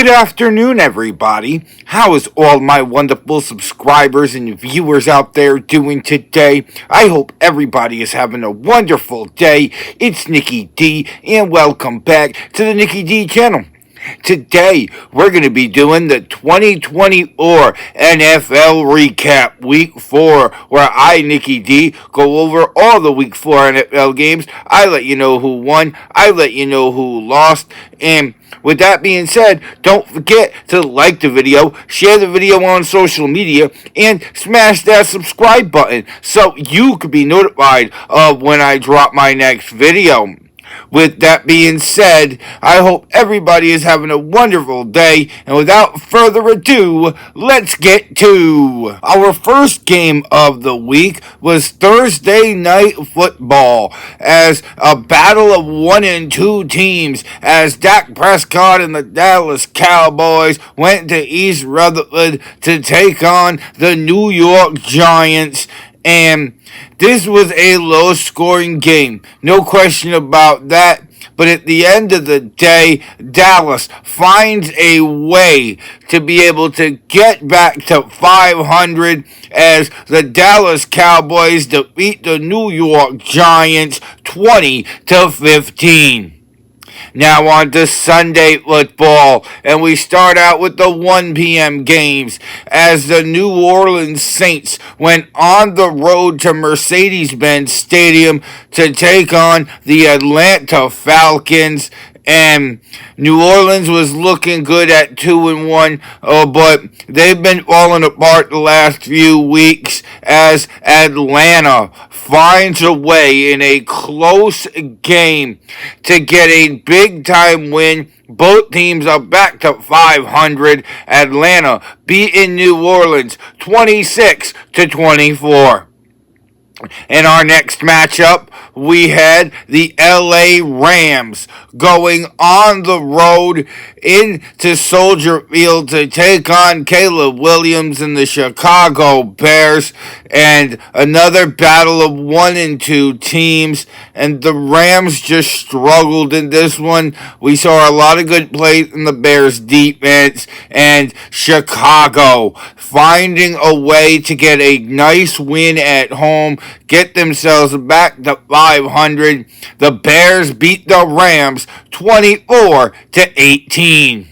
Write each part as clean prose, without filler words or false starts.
Good afternoon, everybody. How is all my wonderful subscribers and viewers out there doing today? I hope everybody is having a wonderful day. It's Nicky D, and welcome back to the Nicky D channel. Today, we're going to be doing the 2024 NFL Recap Week 4, where I, Nicky D, go over all the Week 4 NFL games. I let you know who won, I let you know who lost, and with that being said, don't forget to like the video, share the video on social media, and smash that subscribe button so you can be notified of when I drop my next video. With that being said, I hope everybody is having a wonderful day, and without further ado, let's get to our first game of the week was Thursday Night Football, as a battle of 1 and 2 teams, as Dak Prescott and the Dallas Cowboys went to East Rutherford to take on the New York Giants. And this was a low-scoring game, no question about that. But at the end of the day, Dallas finds a way to be able to get back to 500 as the Dallas Cowboys defeat the New York Giants 20-15. Now on to Sunday football, and we start out with the 1 p.m. games as the New Orleans Saints went on the road to Mercedes-Benz Stadium to take on the Atlanta Falcons. And New Orleans was looking good at 2-1, but they've been falling apart the last few weeks as Atlanta finds a way in a close game to get a big-time win. Both teams are back to 500. Atlanta beating New Orleans 26-24. In our next matchup, we had the LA Rams going on the road into Soldier Field to take on Caleb Williams and the Chicago Bears, and another battle of 1 and 2 teams, and the Rams just struggled in this one. We saw a lot of good plays in the Bears defense, and Chicago finding a way to get a nice win at home, get themselves back to 500. The Bears beat the Rams 24-18.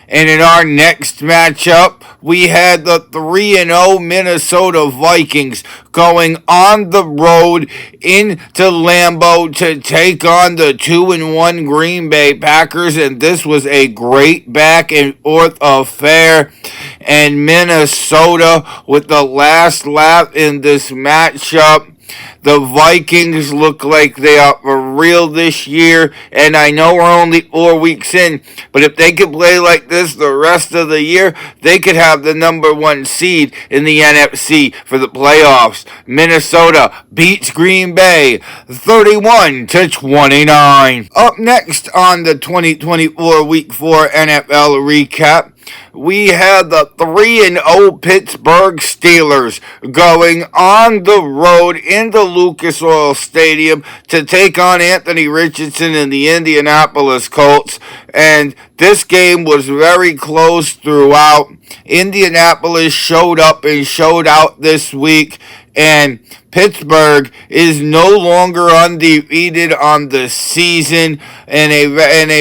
And in our next matchup, we had the 3-0 Minnesota Vikings going on the road into Lambeau to take on the 2-1 Green Bay Packers, and this was a great back and forth affair. And Minnesota with the last lap in this matchup. The Vikings look like they are for real this year, and I know we're only 4 weeks in, but if they could play like this the rest of the year, they could have the number 1 seed in the NFC for the playoffs. Minnesota beats Green Bay 31-29. Up next on the 2024 Week 4 NFL Recap, we had the 3-0 Pittsburgh Steelers going on the road into Lucas Oil Stadium to take on Anthony Richardson and the Indianapolis Colts. And this game was very close throughout. Indianapolis showed up and showed out this week, and Pittsburgh is no longer undefeated on the season in a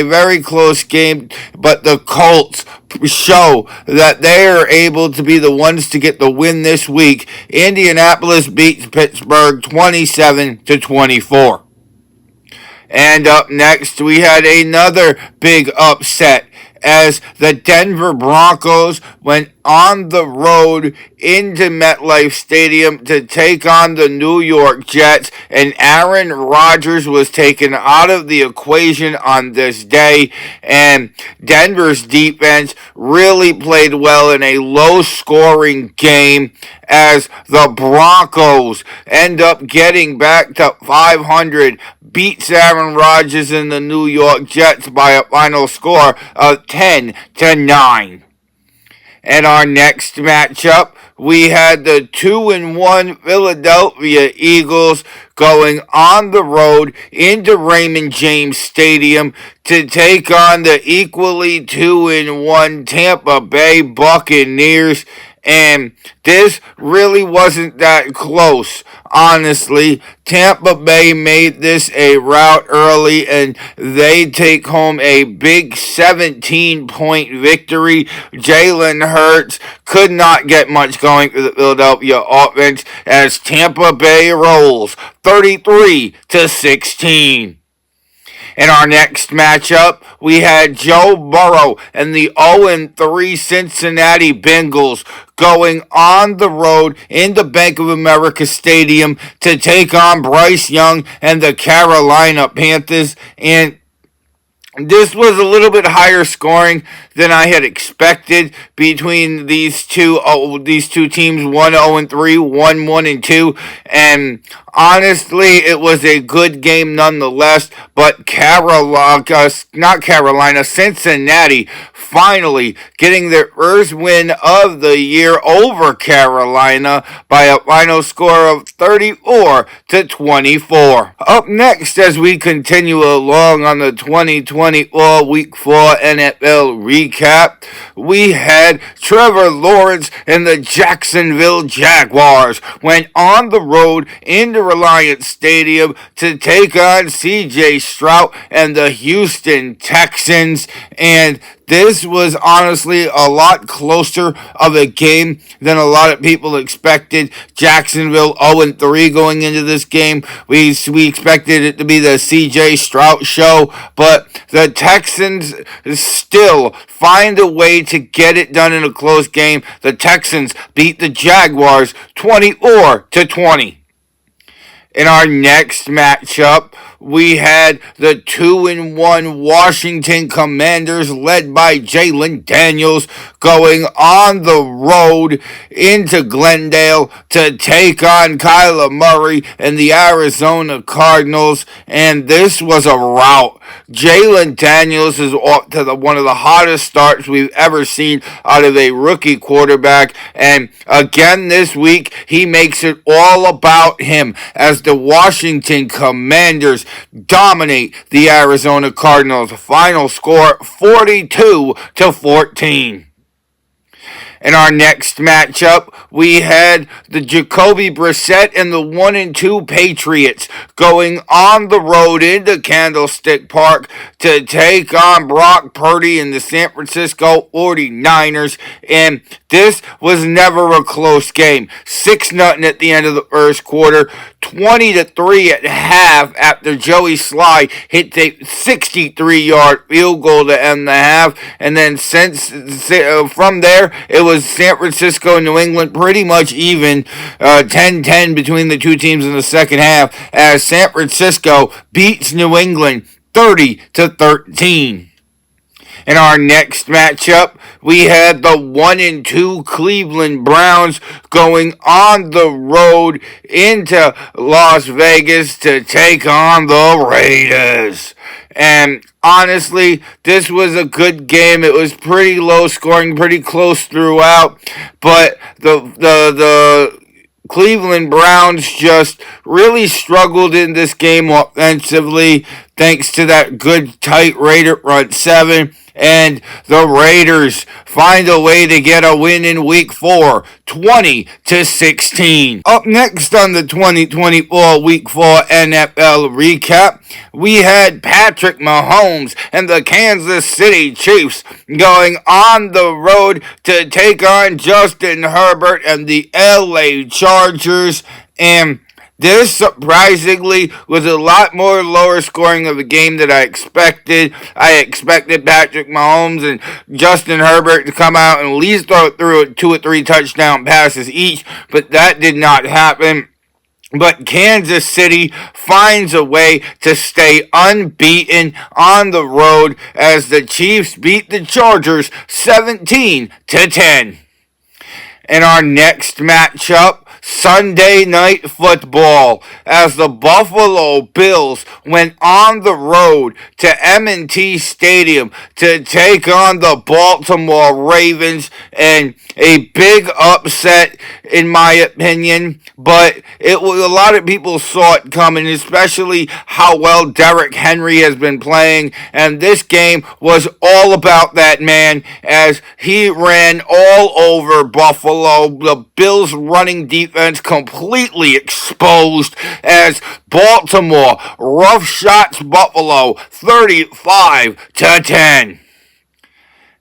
very close game, but the Colts show that they are able to be the ones to get the win this week. Indianapolis beats Pittsburgh 27-24. And up next, we had another big upset as the Denver Broncos went on the road into MetLife Stadium to take on the New York Jets, and Aaron Rodgers was taken out of the equation on this day, and Denver's defense really played well in a low-scoring game as the Broncos end up getting back to 500, beats Aaron Rodgers and the New York Jets by a final score of 10-9. And our next matchup, we had the 2-1 Philadelphia Eagles going on the road into Raymond James Stadium to take on the equally 2-1 Tampa Bay Buccaneers. And this really wasn't that close. Honestly, Tampa Bay made this a rout early, and they take home a big 17-point victory. Jalen Hurts could not get much going for the Philadelphia offense as Tampa Bay rolls 33-16. In our next matchup, we had Joe Burrow and the 0-3 Cincinnati Bengals going on the road into Bank of America Stadium to take on Bryce Young and the Carolina Panthers. And this was a little bit higher scoring than I had expected between these two teams, one 0-3, one 1-2, and honestly, it was a good game nonetheless. But Cincinnati finally getting their first win of the year over Carolina by a final score of 34-24. Up next, as we continue along on the 2024 Week 4 NFL recap, we had Trevor Lawrence and the Jacksonville Jaguars went on the road into Reliance Stadium to take on C.J. Stroud and the Houston Texans, and this was honestly a lot closer of a game than a lot of people expected. Jacksonville 0-3 going into this game. We expected it to be the C.J. Stroud show, but the Texans still find a way to get it done in a close game. The Texans beat the Jaguars 24-20. In our next matchup, we had the 2-1 Washington Commanders led by Jalen Daniels going on the road into Glendale to take on Kyler Murray and the Arizona Cardinals, and this was a rout. Jalen Daniels is off to one of the hottest starts we've ever seen out of a rookie quarterback, and again this week he makes it all about him as the Washington Commanders dominate the Arizona Cardinals. Final score 42-14. In our next matchup, we had the Jacoby Brissett and the 1-2 Patriots going on the road into Candlestick Park to take on Brock Purdy and the San Francisco 49ers. And this was never a close game. 6-0 at the end of the first quarter, 20-3 at half after Joey Sly hit a 63-yard field goal to end the half. And then from there, it was San Francisco and New England pretty much even, 10-10 between the two teams in the second half as San Francisco beats New England 30-13. In our next matchup, we had the 1-2 Cleveland Browns going on the road into Las Vegas to take on the Raiders. And honestly, this was a good game. It was pretty low scoring, pretty close throughout, but the Cleveland Browns just really struggled in this game offensively thanks to that good tight Raider front seven. And the Raiders find a way to get a win in Week 4, 20-16. Up next on the 2024 Week 4 NFL recap, we had Patrick Mahomes and the Kansas City Chiefs going on the road to take on Justin Herbert and the LA Chargers, and this, surprisingly, was a lot more lower scoring of a game than I expected. I expected Patrick Mahomes and Justin Herbert to come out and at least throw through 2 or 3 touchdown passes each, but that did not happen. But Kansas City finds a way to stay unbeaten on the road as the Chiefs beat the Chargers 17-10. In our next matchup, Sunday Night Football as the Buffalo Bills went on the road to M&T Stadium to take on the Baltimore Ravens, and a big upset in my opinion, but it was, a lot of people saw it coming, especially how well Derrick Henry has been playing, and this game was all about that man as he ran all over Buffalo. The Bills' running defense completely exposed as Baltimore rough shots Buffalo 35-10.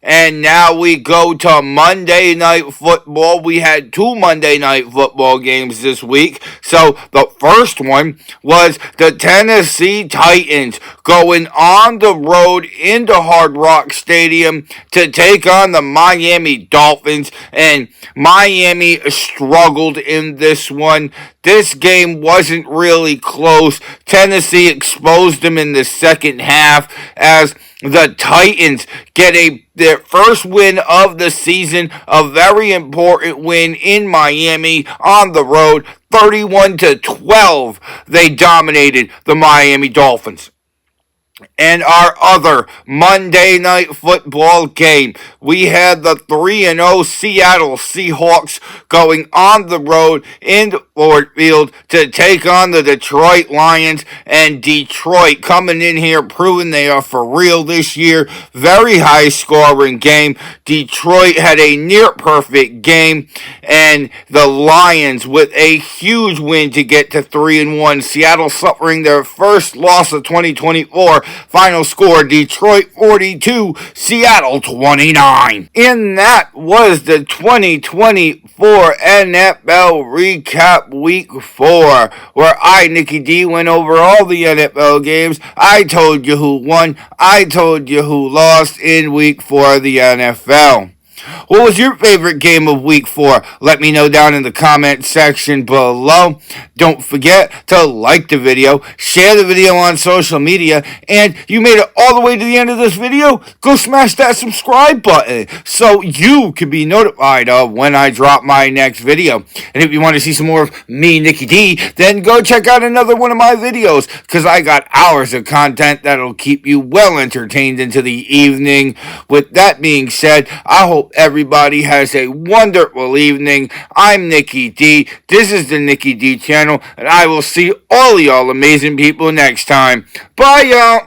And now we go to Monday Night Football. We had two Monday Night Football games this week. So the first one was the Tennessee Titans going on the road into Hard Rock Stadium to take on the Miami Dolphins. And Miami struggled in this one. This game wasn't really close. Tennessee exposed them in the second half as the Titans get their first win of the season, a very important win in Miami on the road, 31-12. They dominated the Miami Dolphins. And our other Monday Night Football game, we had the 3-0 Seattle Seahawks going on the road in Ford Field to take on the Detroit Lions, and Detroit coming in here proving they are for real this year. Very high scoring game. Detroit had a near perfect game, and the Lions with a huge win to get to 3-1. Seattle suffering their first loss of 2024. Final score, Detroit 42, Seattle 29. And that was the 2024 NFL Recap Week 4, where I, Nicky D, went over all the NFL games. I told you who won. I told you who lost in Week 4 of the NFL. What was your favorite game of Week 4? Let me know down in the comment section below. Don't forget to like the video, share the video on social media, and you made it all the way to the end of this video, go smash that subscribe button so you can be notified of when I drop my next video. And if you want to see some more of me, Nicky D, then go check out another one of my videos, because I got hours of content that'll keep you well entertained into the evening. With that being said, I hope everybody has a wonderful evening. I'm Nicky D. This is the Nicky D channel, and I will see all y'all amazing people next time. Bye, y'all.